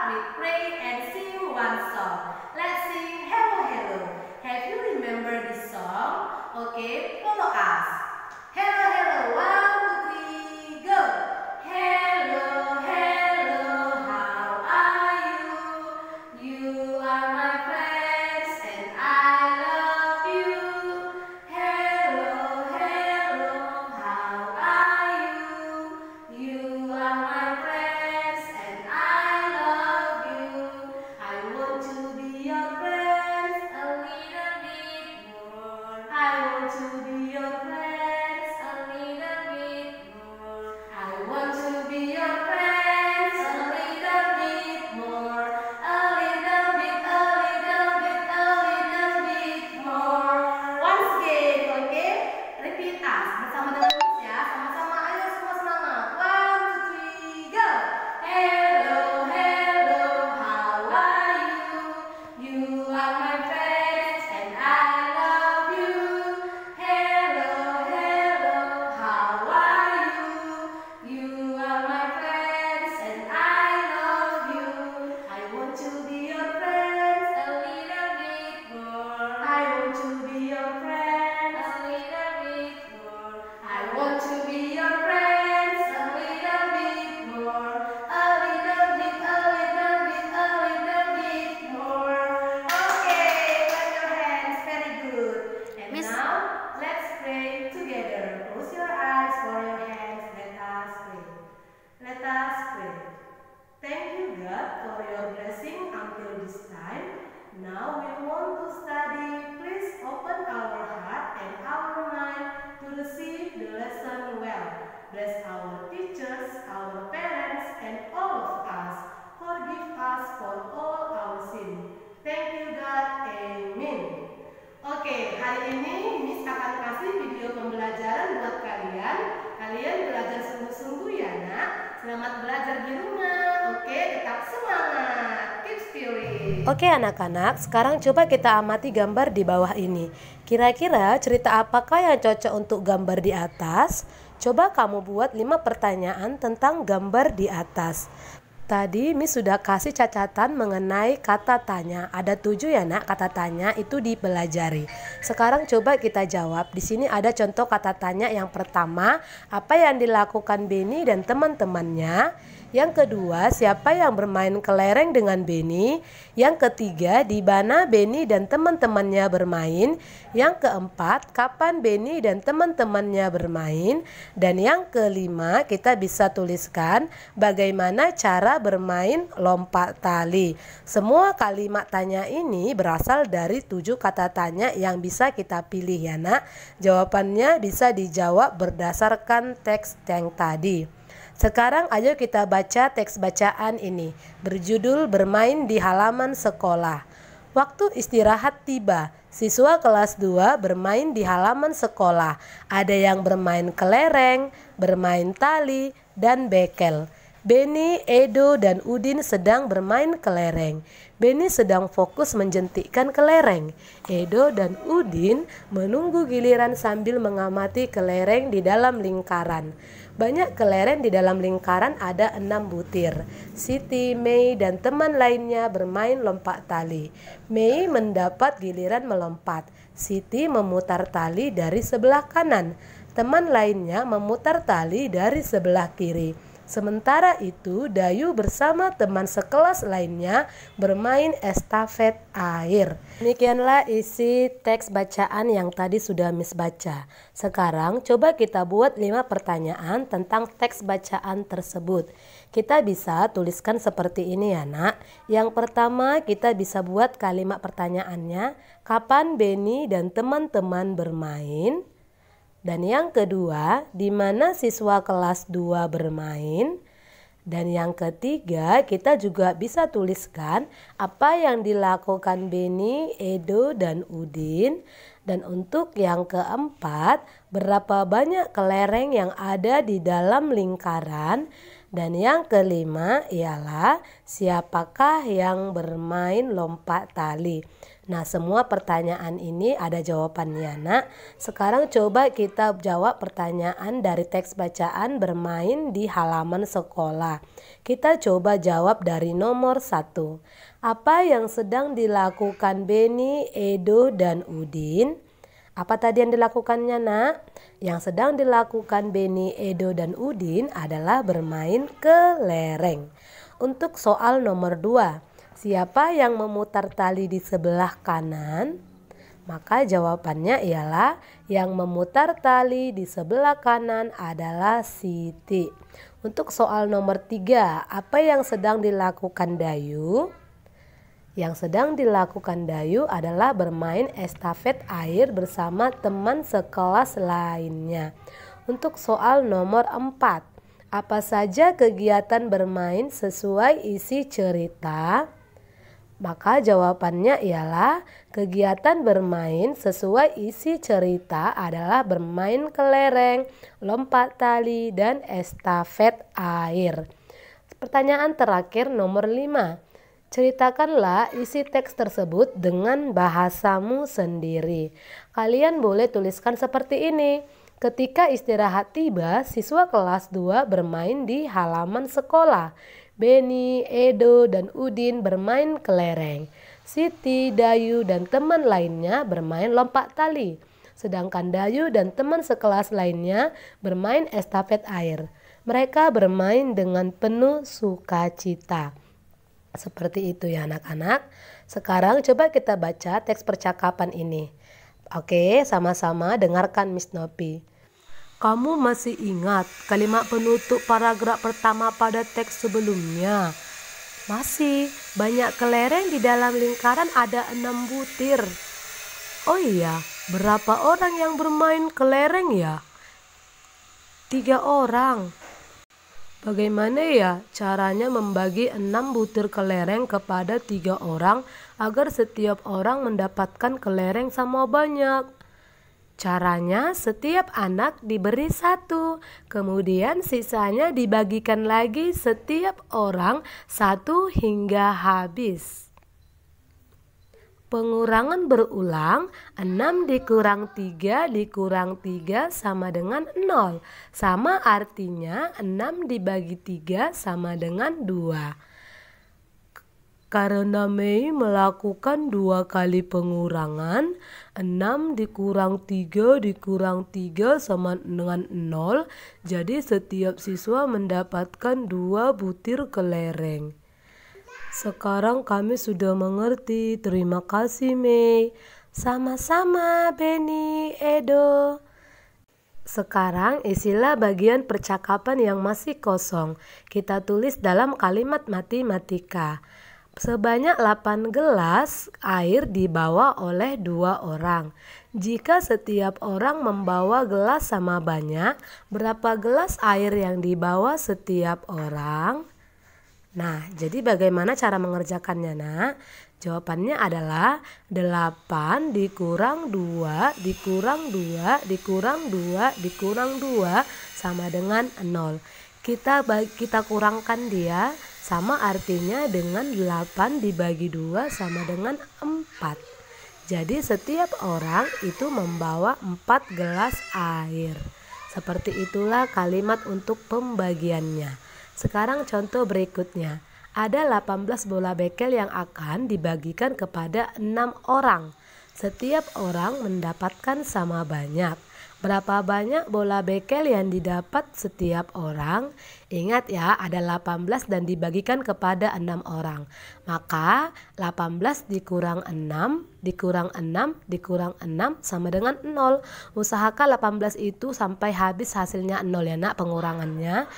we pray and sing one song. Let's sing Hello Hello. Have you remember this song? Okay, follow us. Hello Hello, 1, 2, 3, go. Hello Hello, how are you? You are my friends and I love you. Hello Hello, how are you? You are my friends and I love you. I want to be your friends a little bit more. I want to be your friends a little bit more. I want to be your friends a little bit more. A little bit, a little bit, a little bit more. Once again, okay? Repeat us bersama dengan Miss ya. Sama-sama, ayo semua semangat. 1, 2, 3, go. Hello, hello, how are you? You are my friends and I love you. Hello, hello, how are you? You are my friends and I love you. I want to be your friends a little bit more. I want to be your friends a little bit more. I want to be your friends a little bit more. A little bit, a little bit, a little bit more. Okay, clap your hands, very good. And Miss- now let's pray together. Close your eyes, for your hands. Let us pray. Let us pray. Thank you, God, for your blessing until this time. Now we want to study. Please open our heart and our mind to receive the lesson well. Bless our teachers, our parents, and all of us. Forgive us for all our sin. Thank you, God. Amen. Oke, hari ini Miss akan kasih video pembelajaran buat kalian. Kalian belajar sungguh-sungguh ya, Nak. Selamat belajar di rumah. Oke, tetap semangat. Keep spirit. Oke anak-anak, sekarang coba kita amati gambar di bawah ini. Kira-kira cerita apakah yang cocok untuk gambar di atas? Coba kamu buat 5 pertanyaan tentang gambar di atas. Tadi Miss sudah kasih catatan mengenai kata tanya. Ada 7 ya nak kata tanya itu dipelajari. Sekarang coba kita jawab. Di sini ada contoh kata tanya yang pertama, apa yang dilakukan Benny dan teman-temannya? Yang kedua, siapa yang bermain kelereng dengan Benny? Yang ketiga, di mana Benny dan teman-temannya bermain? Yang keempat, kapan Benny dan teman-temannya bermain? Dan yang kelima, kita bisa tuliskan bagaimana cara bermain lompat tali. Semua kalimat tanya ini berasal dari 7 kata tanya yang bisa kita pilih ya nak. Jawabannya bisa dijawab berdasarkan teks yang tadi. Sekarang ayo kita baca teks bacaan ini. Berjudul Bermain di Halaman Sekolah. Waktu istirahat tiba. Siswa kelas 2 bermain di halaman sekolah. Ada yang bermain kelereng, bermain tali, dan bekel. Benny, Edo, dan Udin sedang bermain kelereng. Benny sedang fokus menjentikkan kelereng. Edo dan Udin menunggu giliran sambil mengamati kelereng di dalam lingkaran. Banyak kelereng di dalam lingkaran ada 6 butir. Siti, Mei, dan teman lainnya bermain lompat tali. Mei mendapat giliran melompat. Siti memutar tali dari sebelah kanan. Teman lainnya memutar tali dari sebelah kiri. Sementara itu, Dayu bersama teman sekelas lainnya bermain estafet air. Demikianlah isi teks bacaan yang tadi sudah Miss baca. Sekarang coba kita buat 5 pertanyaan tentang teks bacaan tersebut. Kita bisa tuliskan seperti ini ya nak. Yang pertama kita bisa buat kalimat pertanyaannya, kapan Benny dan teman-teman bermain? Dan yang kedua, di mana siswa kelas 2 bermain? Dan yang ketiga, kita juga bisa tuliskan apa yang dilakukan Benny, Edo, dan Udin. Dan untuk yang keempat, berapa banyak kelereng yang ada di dalam lingkaran? Dan yang kelima ialah siapakah yang bermain lompat tali. Nah, semua pertanyaan ini ada jawabannya, Nak. Sekarang coba kita jawab pertanyaan dari teks bacaan bermain di halaman sekolah. Kita coba jawab dari nomor 1. Apa yang sedang dilakukan Beni, Edo, dan Udin? Apa tadi yang dilakukannya, Nak? Yang sedang dilakukan Beni, Edo, dan Udin adalah bermain kelereng. Untuk soal nomor 2. Siapa yang memutar tali di sebelah kanan? Maka jawabannya ialah yang memutar tali di sebelah kanan adalah Siti. Untuk soal nomor 3, apa yang sedang dilakukan Dayu? Yang sedang dilakukan Dayu adalah bermain estafet air bersama teman sekelas lainnya. Untuk soal nomor 4, apa saja kegiatan bermain sesuai isi cerita? Maka jawabannya ialah kegiatan bermain sesuai isi cerita adalah bermain kelereng, lompat tali, dan estafet air. Pertanyaan terakhir nomor 5. Ceritakanlah isi teks tersebut dengan bahasamu sendiri. Kalian boleh tuliskan seperti ini. Ketika istirahat tiba, siswa kelas 2 bermain di halaman sekolah. Beni, Edo, dan Udin bermain kelereng. Siti, Dayu, dan teman lainnya bermain lompat tali. Sedangkan Dayu dan teman sekelas lainnya bermain estafet air. Mereka bermain dengan penuh sukacita. Seperti itu ya anak-anak. Sekarang coba kita baca teks percakapan ini. Oke, sama-sama dengarkan Miss Nopi. Kamu masih ingat kalimat penutup paragraf pertama pada teks sebelumnya? Masih, banyak kelereng di dalam lingkaran ada 6 butir. Oh iya, berapa orang yang bermain kelereng ya? 3 orang. Bagaimana ya caranya membagi 6 butir kelereng kepada 3 orang agar setiap orang mendapatkan kelereng sama banyak? Caranya setiap anak diberi 1, kemudian sisanya dibagikan lagi setiap orang 1 hingga habis. Pengurangan berulang, 6 dikurang 3 dikurang 3 sama dengan 0. Sama artinya 6 dibagi 3 sama dengan 2. Karena Mei melakukan 2 kali pengurangan, 6 dikurang 3 dikurang 3 sama dengan 0. Jadi setiap siswa mendapatkan 2 butir kelereng. Sekarang kami sudah mengerti. Terima kasih Mei. Sama-sama Beni, Edo. Sekarang isilah bagian percakapan yang masih kosong. Kita tulis dalam kalimat matematika. Sebanyak 8 gelas air dibawa oleh 2 orang. Jika setiap orang membawa gelas sama banyak, berapa gelas air yang dibawa setiap orang? Nah, jadi bagaimana cara mengerjakannya, Nak? Jawabannya adalah 8 dikurang 2 dikurang 2 dikurang 2 dikurang 2 sama dengan 0. Kita kurangkan dia, sama artinya dengan 8 dibagi 2 sama dengan 4. Jadi setiap orang itu membawa 4 gelas air. Seperti itulah kalimat untuk pembagiannya. Sekarang contoh berikutnya. Ada 18 bola bekel yang akan dibagikan kepada 6 orang. Setiap orang mendapatkan sama banyak. Berapa banyak bola bekel yang didapat setiap orang? Ingat ya, ada 18 dan dibagikan kepada 6 orang. Maka 18 dikurang 6 dikurang 6 dikurang 6 sama dengan 0. Usahakan 18 itu sampai habis hasilnya 0 ya Nak, pengurangannya.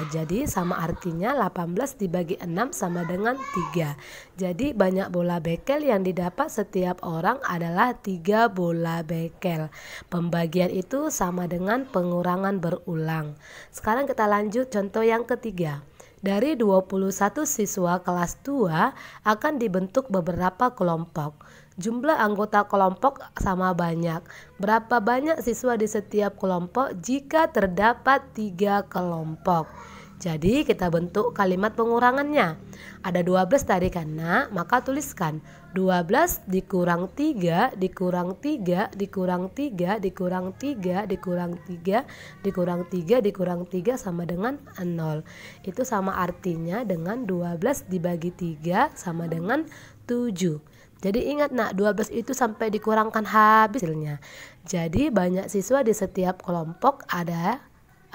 Jadi sama artinya 18 dibagi 6 sama dengan 3. Jadi banyak bola bekel yang didapat setiap orang adalah 3 bola bekel. Pembagian itu sama dengan pengurangan berulang. Sekarang kita lanjut contoh yang ketiga. Dari 21 siswa kelas 2 akan dibentuk beberapa kelompok. Jumlah anggota kelompok sama banyak. Berapa banyak siswa di setiap kelompok jika terdapat 3 kelompok? Jadi kita bentuk kalimat pengurangannya. Ada 12 tadi kan nak, maka tuliskan 12 dikurang 3 dikurang 3 dikurang 3 dikurang 3 dikurang 3 dikurang 3 dikurang 3 sama dengan 0. Itu sama artinya dengan 12 dibagi 3 sama dengan 7. Jadi ingat nak, 12 itu sampai dikurangkan habis hasilnya. Jadi banyak siswa di setiap kelompok ada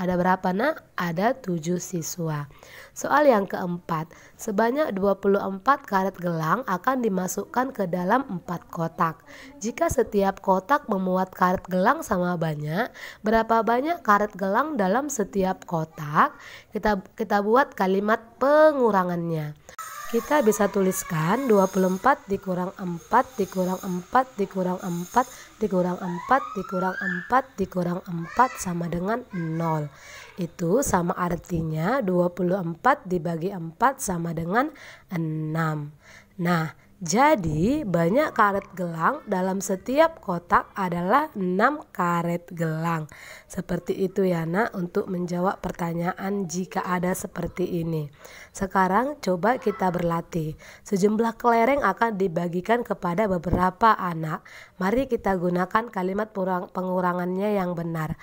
berapa nak? Ada 7 siswa. Soal yang keempat, sebanyak 24 karet gelang akan dimasukkan ke dalam 4 kotak. Jika setiap kotak memuat karet gelang sama banyak, berapa banyak karet gelang dalam setiap kotak? Kita buat kalimat pengurangannya. Kita bisa tuliskan 24 dikurang 4 dikurang 4 dikurang 4 dikurang 4 dikurang 4 dikurang 4 sama dengan 0. Itu sama artinya 24 dibagi 4 sama dengan 6. Nah, jadi banyak karet gelang dalam setiap kotak adalah 6 karet gelang. Seperti itu ya nak untuk menjawab pertanyaan jika ada seperti ini. Sekarang coba kita berlatih. Sejumlah kelereng akan dibagikan kepada beberapa anak. Mari kita gunakan kalimat pengurangannya yang benar.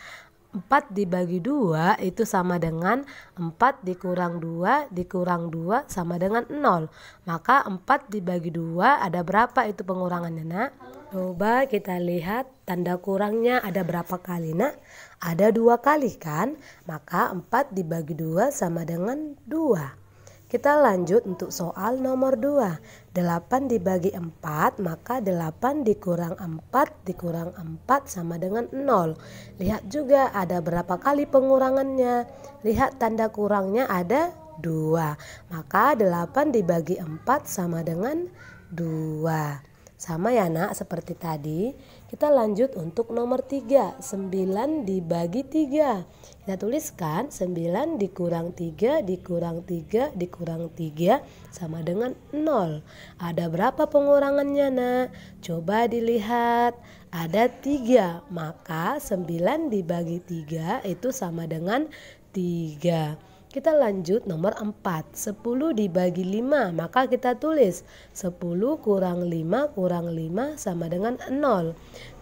4 dibagi 2 itu sama dengan 4 dikurang 2 dikurang 2 sama dengan 0. Maka 4 dibagi 2 ada berapa itu pengurangannya nak? Coba kita lihat tanda kurangnya ada berapa kali nak? Ada 2 kali kan? Maka 4 dibagi 2 sama dengan 2. Kita lanjut untuk soal nomor 2. 8 dibagi 4, maka 8 dikurang 4 dikurang 4 sama dengan 0. Lihat juga ada berapa kali pengurangannya. Lihat tanda kurangnya ada 2. Maka 8 dibagi 4 sama dengan 2. Sama ya nak seperti tadi. Kita lanjut untuk nomor 3. 9 dibagi 3. Kita tuliskan 9 dikurang 3 dikurang 3 dikurang 3 sama dengan 0. Ada berapa pengurangannya nak? Coba dilihat. Ada 3. Maka 9 dibagi 3 itu sama dengan 3. Kita lanjut nomor 4. 10 dibagi 5, maka kita tulis 10 kurang 5 kurang 5 sama dengan 0.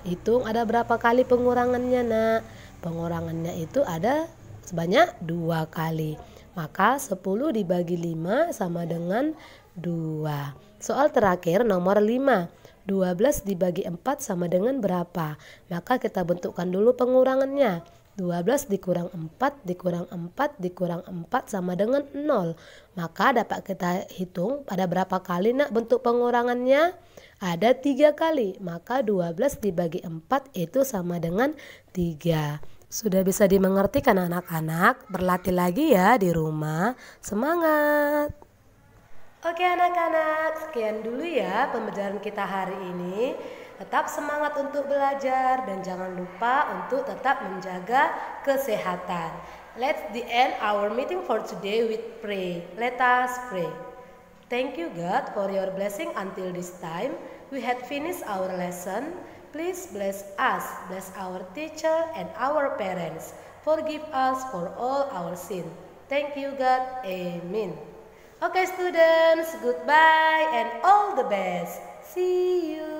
Hitung ada berapa kali pengurangannya nak? Pengurangannya itu ada sebanyak 2 kali. Maka 10 dibagi 5 sama dengan 2. Soal terakhir nomor 5. 12 dibagi 4 sama dengan berapa? Maka kita bentukkan dulu pengurangannya. 12 dikurang 4 dikurang 4 dikurang 4 sama dengan 0. Maka dapat kita hitung pada berapa kali nak bentuk pengurangannya? Ada 3 kali. Maka 12 dibagi 4 itu sama dengan 3. Sudah bisa dimengerti kan anak-anak? Berlatih lagi ya di rumah. Semangat! Oke anak-anak, sekian dulu ya pembelajaran kita hari ini. Tetap semangat untuk belajar dan jangan lupa untuk tetap menjaga kesehatan. Let's end our meeting for today with pray. Let us pray. Thank you God for your blessing until this time. We had finished our lesson. Please bless us, bless our teacher and our parents. Forgive us for all our sin. Thank you God. Amen. Okay students, goodbye and all the best. See you.